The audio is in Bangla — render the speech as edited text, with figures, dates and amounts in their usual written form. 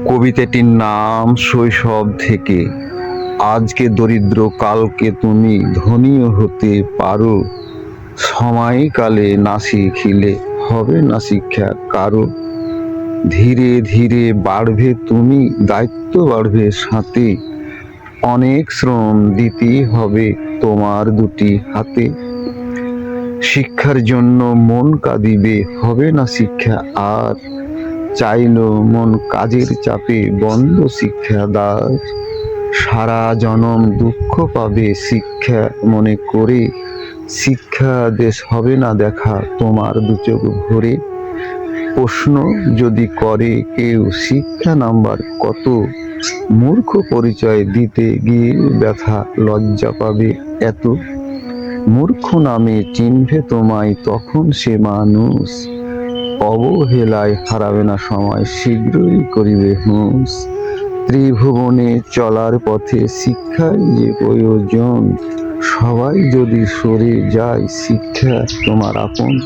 কবিতাটির নাম শৈশব থেকে। আজকে দরিদ্র, কালকে তুমি ধনীও হতে পারো। সময়কালে না শিখিলে হবে না শিক্ষা কারো। ধীরে ধীরে বাড়বে তুমি, দায়িত্ব বাড়বে সাথে। অনেক শ্রম দিতে হবে তোমার দুটি হাতে। শিক্ষার জন্য মন কাঁদিবে, হবে না শিক্ষা আর। চাইলো মন কাজের চাপে, বন্ধ শিক্ষা দ্বার। সারা জনম দুঃখ পাবে শিক্ষা মনে করে। শিক্ষা দেশ হবে না দেখা তোমার দুচোখ ভরে। প্রশ্ন যদি করে কেউ, শিক্ষা নাম্বার কত, মূর্খ পরিচয় দিতে গিয়ে ব্যথা লজ্জা পাবে এত। মূর্খ নামে চিনবে তোমায় তখন সে মানুষ। অবহেলায় হারাবে না সময়, শীঘ্রই করিবে হুঁশ। ত্রিভুবনে চলার পথে শিক্ষাই যে প্রয়োজন। সবাই যদি সরে যায়, শিক্ষা তোমার আপন।